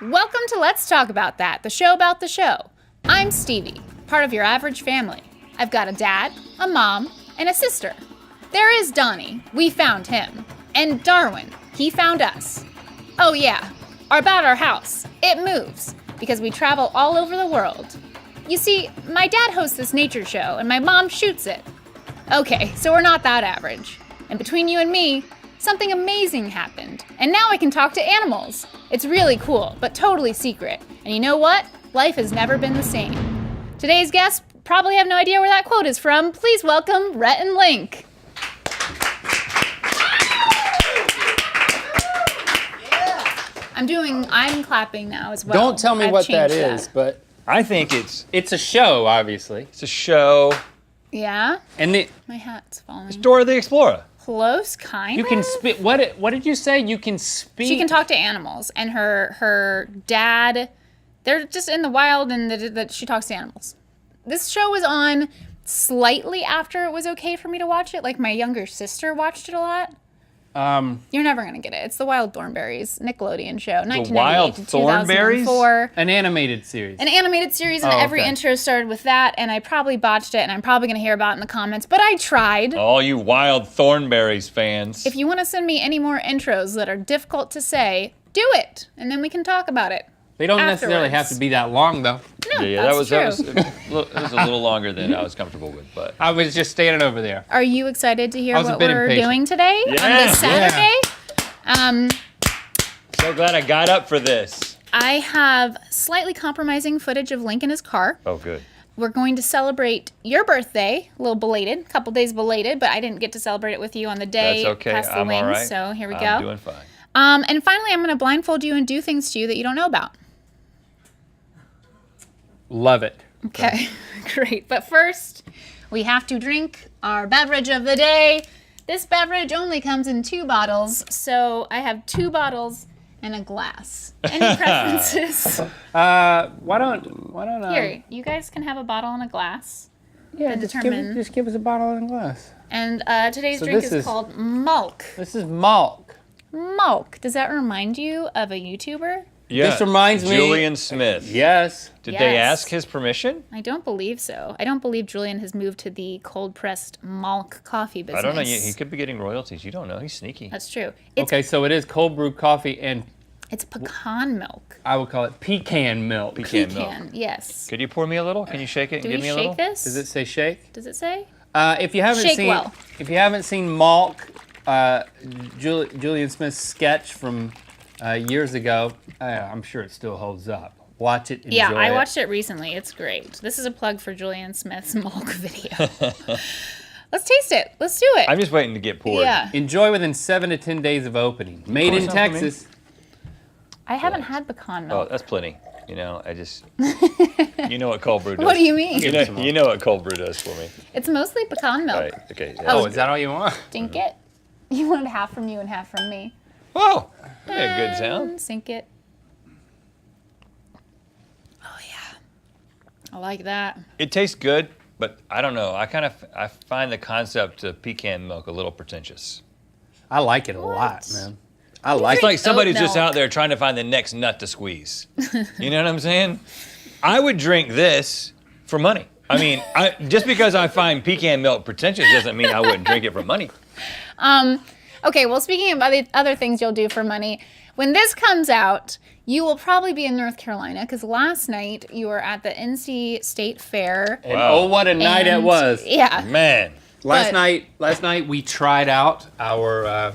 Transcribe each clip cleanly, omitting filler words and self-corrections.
Welcome to Let's Talk About That, the show about the show. I'm Stevie, part of your average family. I've got a dad, a mom, and a sister. There is Donnie, we found him. And Darwin, he found us. Oh yeah, about our house. It moves, because we travel all over the world. You see, my dad hosts this nature show, and my mom shoots it. Okay, so we're not that average. And between you and me, something amazing happened. And now I can talk to animals. It's really cool, but totally secret. And you know what? Life has never been the same. Today's guests probably have no idea where that quote is from. Please welcome Rhett and Link. I'm clapping now as well. Don't tell me what that is, but I think it's a show, obviously. it's a show. Yeah? And My hat's falling. It's Dora the Explorer. Close, kind you of. can speak. What did you say? You can speak. She can talk to animals, and her dad, they're just in the wild, and that she talks to animals. This show was on slightly after it was okay for me to watch it. Like, my younger sister watched it a lot. You're never gonna get it. It's the Wild Thornberrys Nickelodeon show, 1998 to 2004. An animated series. An animated series, and every intro started with that. And I probably botched it, and I'm probably gonna hear about it in the comments. But I tried. All you Wild Thornberrys fans. If you want to send me any more intros that are difficult to say, do it, and then we can talk about it. They don't necessarily have to be that long, though. No, yeah, that's that was true. it was a little longer than I was comfortable with, but I was just standing over there. Are you excited to hear I was a what bit we're impatient. doing today on Yeah. this Saturday? so glad I got up for this. I have slightly compromising footage of Link in his car. Oh, good. We're going to celebrate your birthday, a little belated, a couple days belated, but I didn't get to celebrate it with you on the day That's okay. past the I'm wings, all right. so here we go. I'm doing fine. And finally, I'm going to blindfold you and do things to you that you don't know about. Love it. Okay, great. But first, we have to drink our beverage of the day. This beverage only comes in 2 bottles, so I have 2 bottles and a glass. Any preferences? Why don't Here, you guys can have a bottle and a glass. Yeah, to just determine- give us a bottle and a glass. And today's So drink this is is- called Malk. This is Malk. Malk. Does that remind you of a YouTuber? Yeah. This reminds me- Julian Smith. Yes. Did they Yes. ask his permission? I don't believe so. I don't believe Julian has moved to the cold-pressed Malk coffee business. I don't know. He could be getting royalties. You don't know. He's sneaky. That's true. It's, Okay, so it is cold brew coffee and it's pecan milk. I would call it pecan milk. Pecan milk. Pecan, yes. Could you pour me a little? Can you shake it and Do give we me a little? shake this? Does it say shake? Does it say? If you haven't Shake seen well. if you haven't seen Malk, Julian Smith's sketch from years ago, I'm sure it still holds up. Watch it. Enjoy Yeah, I it. watched it recently. It's great. This is a plug for Julian Smith's Malk video. Let's taste it. Let's do it. I'm just waiting to get poured. Yeah. Enjoy within 7 to 10 days of opening. Made in some for me? Texas. I haven't had pecan Oh, milk. that's plenty. You know, I just. You know what cold brew does. What do you mean? You know what cold brew does for me. It's mostly pecan milk. Right. Okay. Oh, is that all you want? Dink it. You wanted half from you and half from me. Oh, yeah, good sound. And sink it. Oh yeah. I like that. It tastes good, but I don't know. I find the concept of pecan milk a little pretentious. I like it a lot, man. I like It's it. like somebody's oat just milk. out there trying to find the next nut to squeeze. You know what I'm saying? I would drink this for money. I mean, just because I find pecan milk pretentious doesn't mean I wouldn't drink it for money. Okay, well, speaking of other things you'll do for money, when this comes out, you will probably be in North Carolina because last night you were at the NC State Fair. And oh, what a night it and- was. Yeah. Man. Last But- night we tried out our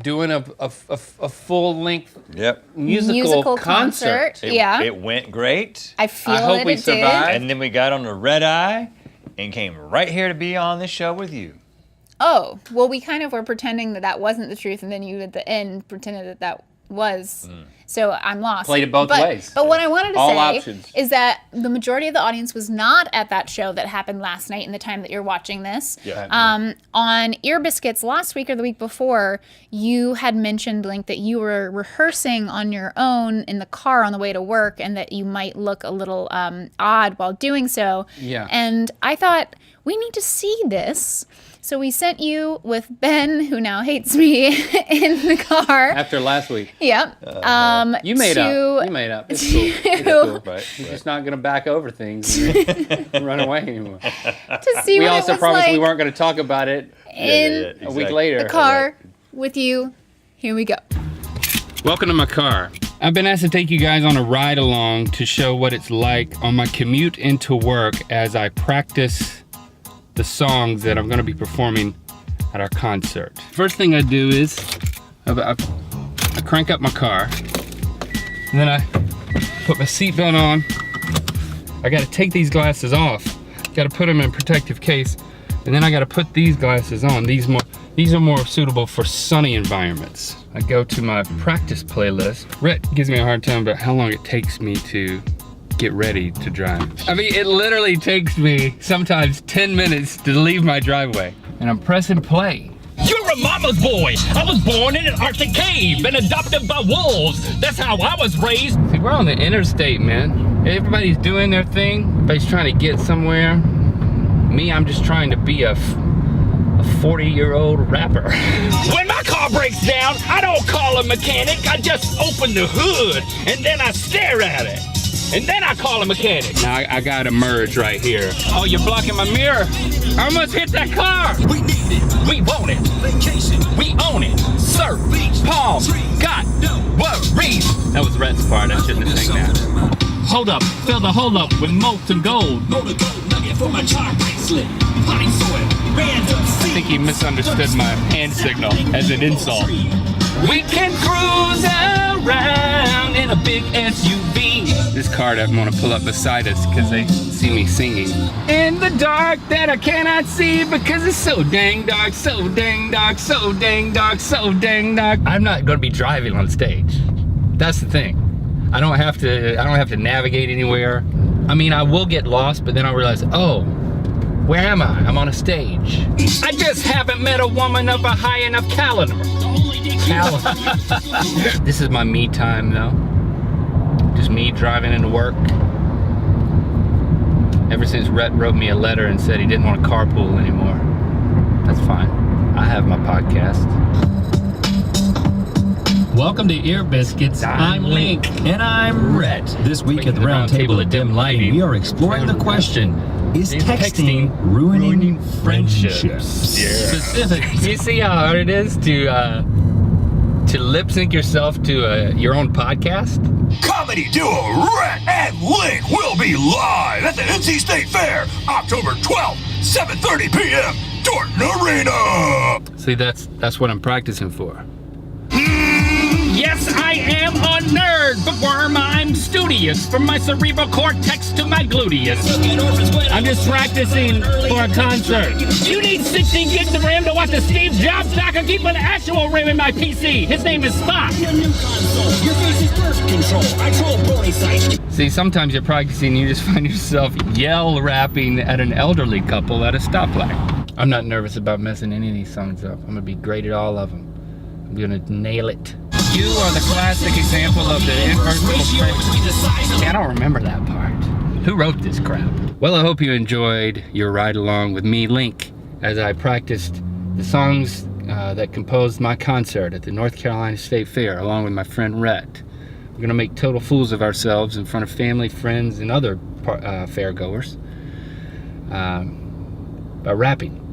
doing a full-length Yep. musical concert. Yeah. It went great. I feel I hope it, we it survive. did. And then we got on the red eye and came right here to be on this show with you. Oh, well, we kind of were pretending that that wasn't the truth, and then you at the end pretended that that was. So I'm lost. Played it both ways. But what I wanted to All say options. is that the majority of the audience was not at that show that happened last night in the time that you're watching this. Yeah. On Ear Biscuits last week or the week before, you had mentioned, Link, that you were rehearsing on your own in the car on the way to work and that you might look a little odd while doing so. Yeah. And I thought, we need to see this So we sent you with Ben, who now hates me, in the car. After last week. Yep. You made up. You made up. It's cool. It's cool. Right. You're just not going to back over things and run away anymore. To see We what also it was promised like we weren't going to talk about it in a week later. the car with you. Here we go. Welcome to my car. I've been asked to take you guys on a ride along to show what it's like on my commute into work as I practice the songs that I'm gonna be performing at our concert. First thing I do is I crank up my car, and then I put my seatbelt on. I gotta take these glasses off. Gotta put them in a protective case, and then I gotta put these glasses on. These are more suitable for sunny environments. I go to my practice playlist. Rhett gives me a hard time about how long it takes me to get ready to drive. I mean, it literally takes me sometimes 10 minutes to leave my driveway. And I'm pressing play. You're a mama's boy. I was born in an Arctic cave and adopted by wolves. That's how I was raised. See, we're on the interstate, man. Everybody's doing their thing. Everybody's trying to get somewhere. Me, I'm just trying to be a 40-year-old rapper. When my car breaks down, I don't call a mechanic. I just open the hood and then I stare at it. And then I call a mechanic. Now I gotta merge right here. Oh, you're blocking my mirror. I almost hit that car. We need it. We want it. Vacation. We own it. Surf. Beach. Palm. Got worries. That was Rhett's part. I shouldn't have sang that. Hold up. Fill the hole up with molten gold. Roll the gold nugget for my charm bracelet. Potty soil. Bands of I think he misunderstood my hand signal as an insult. We can cruise around in a big SUV. This car doesn't want to pull up beside us because they see me singing. In the dark that I cannot see because it's so dang dark, so dang dark, so dang dark, so dang dark. I'm not going to be driving on stage. That's the thing. I don't have to navigate anywhere. I mean, I will get lost, but then I'll realize, oh, where am I? I'm on a stage. I just haven't met a woman of a high enough caliber. This is my me time though. Just me driving into work. Ever since Rhett wrote me a letter and said he didn't want to carpool anymore. That's fine. I have my podcast. Welcome to Ear Biscuits. I'm Link. And I'm Rhett. This week at the round table at Dim Lighting, we are exploring the question, is texting ruining friendships? Yeah. Specific. You see how hard it is to lip sync yourself to your own podcast? Comedy duo Rhett and Link will be live at the NC State Fair, October 12th, 7:30 p.m. Dorton Arena. See, that's what I'm practicing for. Yes, I am a nerd, but worm, I'm studious. From my cerebral cortex to my gluteus. I'm just practicing for a concert. You need 60 gigs of RAM to watch the Steve Jobs doc. I keep an actual RAM in my PC. His name is Spock. Your face is birth control. I troll bony sites. See, sometimes you're practicing, you just find yourself yell rapping at an elderly couple at a stoplight. I'm not nervous about messing any of these songs up. I'm gonna be great at all of them. I'm gonna nail it. You are the classic example of the inversable friend. I don't remember that part. Who wrote this crap? Well, I hope you enjoyed your ride along with me, Link, as I practiced the songs that composed my concert at the North Carolina State Fair, along with my friend Rhett. We're gonna make total fools of ourselves in front of family, friends, and other fairgoers by rapping.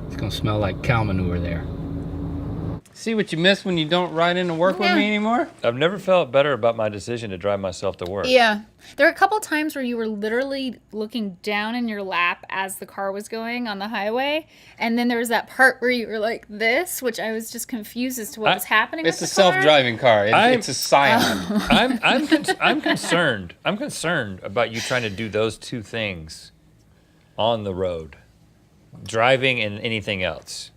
It's gonna smell like cow manure there. See what you miss when you don't ride into work with me anymore? I've never felt better about my decision to drive myself to work. Yeah. There were a couple times where you were literally looking down in your lap as the car was going on the highway. And then there was that part where you were like this, which I was just confused as to what was happening It's a with the car. self-driving car. It's a Scion. I'm concerned. I'm concerned about you trying to do those two things on the road. Driving and anything else.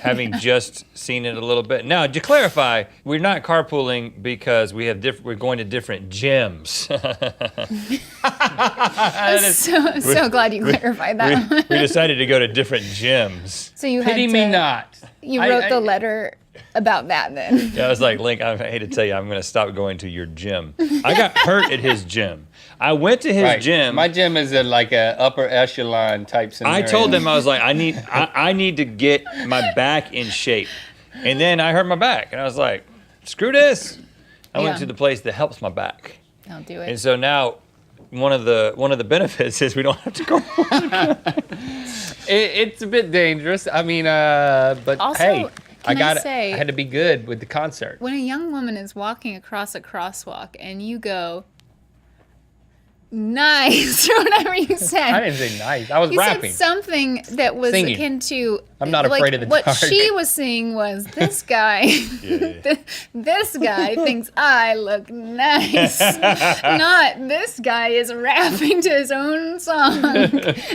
Having just seen it a little bit. Now, to clarify, we're not carpooling because we're going to different gyms. I'm so glad you clarified that. we decided to go to different gyms. So you had Pity to, me not. You wrote the letter about that then. Yeah, I was like, Link, I hate to tell you, I'm going to stop going to your gym. I got hurt at his gym. I went to his gym. My gym is like a upper echelon type scenario. I told them, I was like, I need to get my back in shape. And then I hurt my back, and I was like, screw this. I went to the place that helps my back. Don't do it. And so now, one of the benefits is we don't have to go. It's a bit dangerous. I mean, but Also, hey, can I I had to be good with the concert. When a young woman is walking across a crosswalk and you go, nice, or whatever you said. I didn't say nice. I was You rapping. said something that was Singing. akin to. I'm not like, afraid of the what dark. she was saying was, this guy, this guy thinks I look nice. Not this guy is rapping to his own song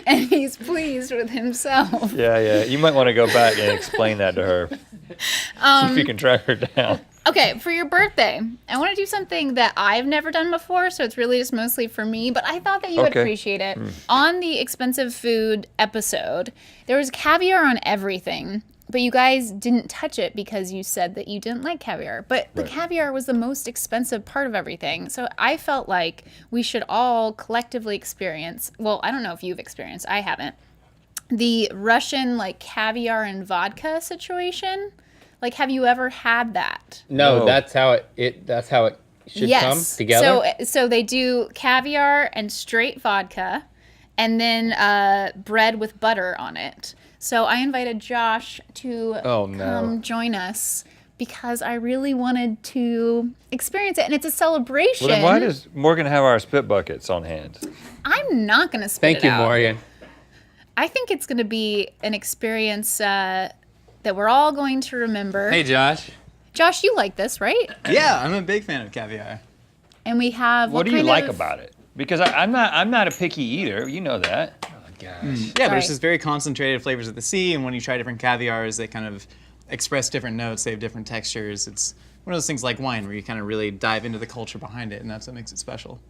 and he's pleased with himself. Yeah. You might want to go back and explain that to her. See if you can track her down. Okay, for your birthday, I want to do something that I've never done before, so it's really just mostly for me, but I thought that you would appreciate it. On the expensive food episode, there was caviar on everything, but you guys didn't touch it because you said that you didn't like caviar. But the caviar was the most expensive part of everything, so I felt like we should all collectively experience, well, I don't know if you've experienced, I haven't, the Russian, like, caviar and vodka situation. Like, have you ever had that? No, No. that's how it should come together. So they do caviar and straight vodka, and then bread with butter on it. So I invited Josh to come join us because I really wanted to experience it, and it's a celebration. Well, then why does Morgan have our spit buckets on hand? I'm not going to spit Thank it you, out. Morgan. I think it's going to be an experience that we're all going to remember. Hey, Josh. Josh, you like this, right? Yeah, I'm a big fan of caviar. And we have What do you like about it? Because I'm not a picky eater. You know that. Oh gosh. Yeah, but Sorry. it's just very concentrated flavors of the sea, and when you try different caviars, they kind of express different notes, they have different textures. It's one of those things like wine where you kind of really dive into the culture behind it, and that's what makes it special.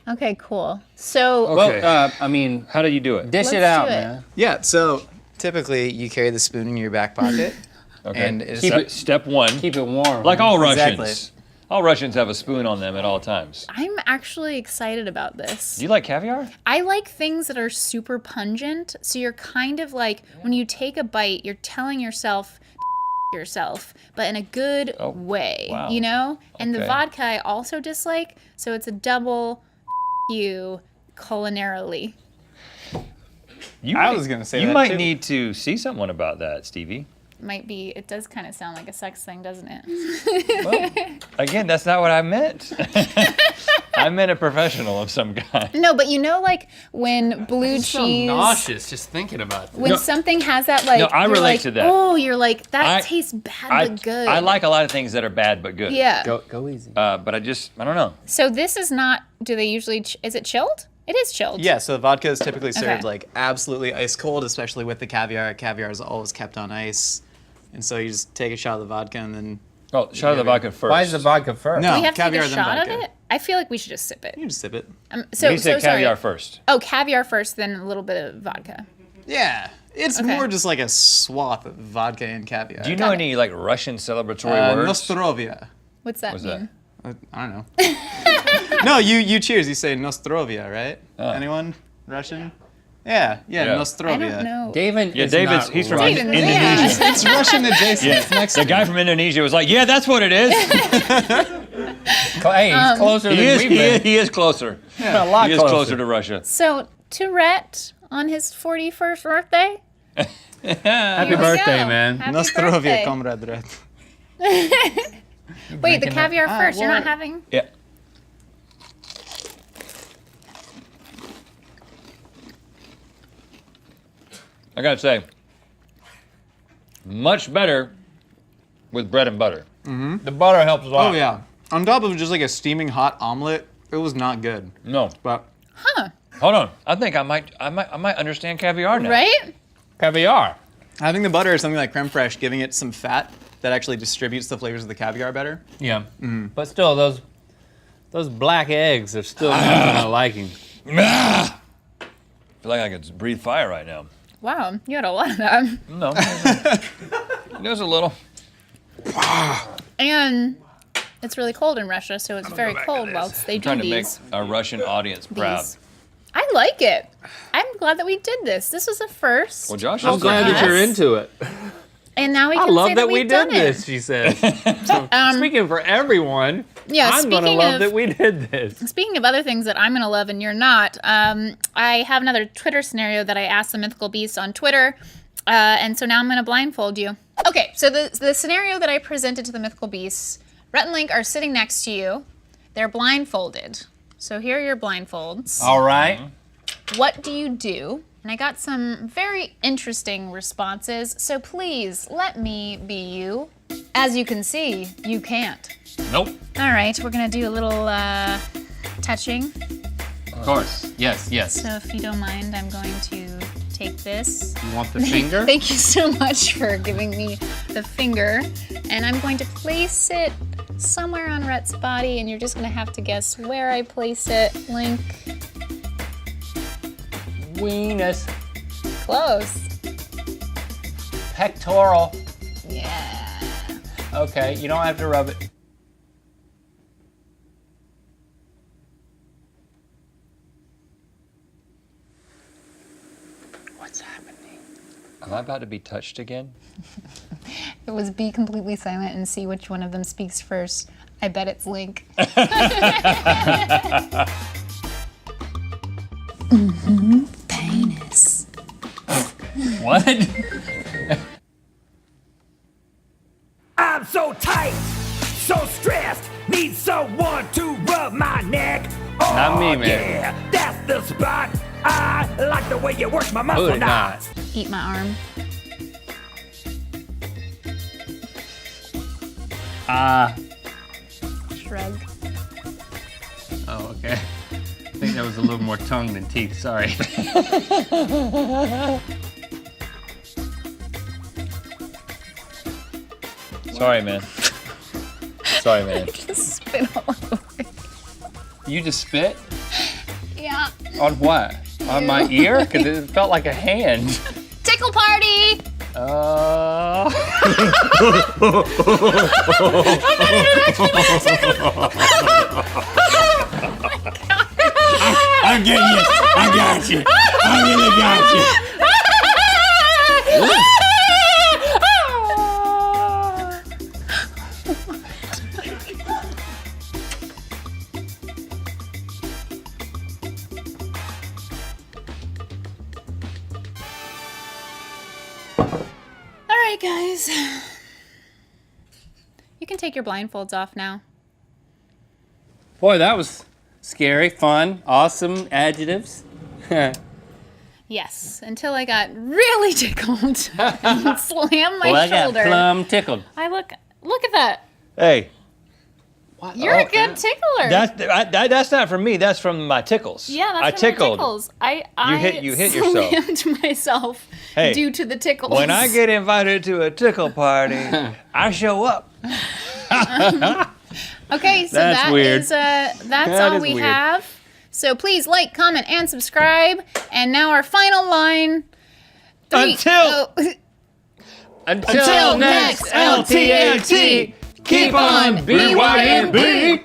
Okay, cool. So, Okay. Well, I mean, How do you do it? dish Let's it out, do it. man. Yeah, so typically you carry the spoon in your back pocket, Okay. and it's Step one. Keep it warm. Like all Exactly. Russians. All Russians have a spoon on them at all times. I'm actually excited about this. Do you like caviar? I like things that are super pungent. So you're kind of like, when you take a bite, you're telling yourself, but in a good way, wow. you know? And the Okay. vodka I also dislike, so it's a double you culinarily. I was gonna say you that might too. need to see someone about that, Stevie. Might be, it does kind of sound like a sex thing, doesn't it? Well, again, that's not what I meant. I meant a professional of some kind. No, but you know, like when blue So cheese, nauseous just thinking about this. when something has that, like, No, I you're relate like, to that. Oh, you're like, that I- tastes bad but good. I like a lot of things that are bad but good. Yeah. Go easy. But I don't know. So this is not, do they usually, is it chilled? It is chilled. Yeah, so vodka is typically served Okay. like absolutely ice cold, especially with the caviar. Caviar is always kept on ice, and so you just take a shot of the vodka and then Oh, shot of the vodka first. Why is the vodka first? No. Do we have to take caviar a then shot of vodka. it? I feel like we should just sip it. you just sip it. So, He said so sorry. caviar first. Oh, caviar first, then a little bit of vodka. Yeah, it's Okay. more just like a swath of vodka and caviar. Do you know Got any like Russian celebratory words? Nostrovia. What's that What's mean? I don't know. No, you cheers. You say Nostrovia, right? Oh. Anyone Russian? Yeah, Yeah. Nostrovia. I don't know. David Yeah, is David's. not He's from right. David, Indonesia. yeah. It's Russian adjacent. It's Yeah. Mexican. The guy from Indonesia was like, "Yeah, that's what it is." Hey, he's closer he than is. we've been. He is closer. A lot He is closer to Russia. So, to Rhett, on his 41st birthday. Happy Here we birthday, go. man. Happy Nostrovia, birthday. comrade Red. Wait, the caviar first. You're well- not having? Yeah. I gotta say, much better with bread and butter. The butter helps a lot. Oh yeah. On top of just like a steaming hot omelet, it was not good. No, But hold on. I think I might understand caviar now. Right? Caviar. having the butter is something like creme fraiche, giving it some fat that actually distributes the flavors of the caviar better. Yeah. But still, those black eggs are still not my liking. I feel like I could breathe fire right now. Wow, you had a lot of that. No, there's a little. And It's really cold in Russia, so it's very cold whilst they do Trying to make these. our Russian audience proud. These. I like it. I'm glad that we did this. This was a first. Well, Josh, I'm glad that you're into it. And now we I can love say that we we've did done this, it. she says. So, speaking for everyone, Yeah, I'm going to speaking love of- that we did this. Speaking of other things that I'm going to love and you're not, I have another Twitter scenario that I asked the Mythical Beast on Twitter, and so now I'm going to blindfold you. Okay, so the scenario that I presented to the Mythical Beasts, Rhett and Link are sitting next to you. They're blindfolded. So here are your blindfolds. All right. What do you do? And I got some very interesting responses, so please let me be you. As you can see, you can't. Nope. All right, we're gonna do a little touching. Of course. Yes, yes. So if you don't mind, I'm going to take this. You want the finger? Thank you so much for giving me the finger. And I'm going to place it somewhere on Rhett's body, and you're just gonna have to guess where I place it, Link. Weenus. Close. Pectoral. Yeah. Okay, you don't have to rub it. What's happening? Am I about to be touched again? It was be completely silent and see which one of them speaks first. I bet it's Link. Penis. What? I'm so tight, so stressed, need someone to rub my neck. Oh, Not me, man. Yeah, that's the spot. I like the way you work my muscle Absolutely knots. not. Eat my arm. Shrug. Oh, okay. I think that was a little more tongue than teeth. Sorry. Sorry, man. Sorry, man. Spit all over. You just spit? Yeah. On what? On my ear? Because it felt like a hand. Tickle party! I'm getting you. I got you. I really got you. All right, guys. You can take your blindfolds off now. Boy, that was scary, fun, awesome adjectives. Yes, until I got really tickled and slammed my Well, I got shoulder. plumb tickled. Look at that. Hey, You're a good tickler. that's not from me. That's from my tickles. yeah, that's I from tickled. my tickles. I You hit yourself. slammed myself Hey, due to the tickles. When I get invited to a tickle party, I show up. Okay, so That's weird. that's That all is we weird. have. So please like, comment, and subscribe. And now our final line. Until Until next LTNT, keep on BYNB.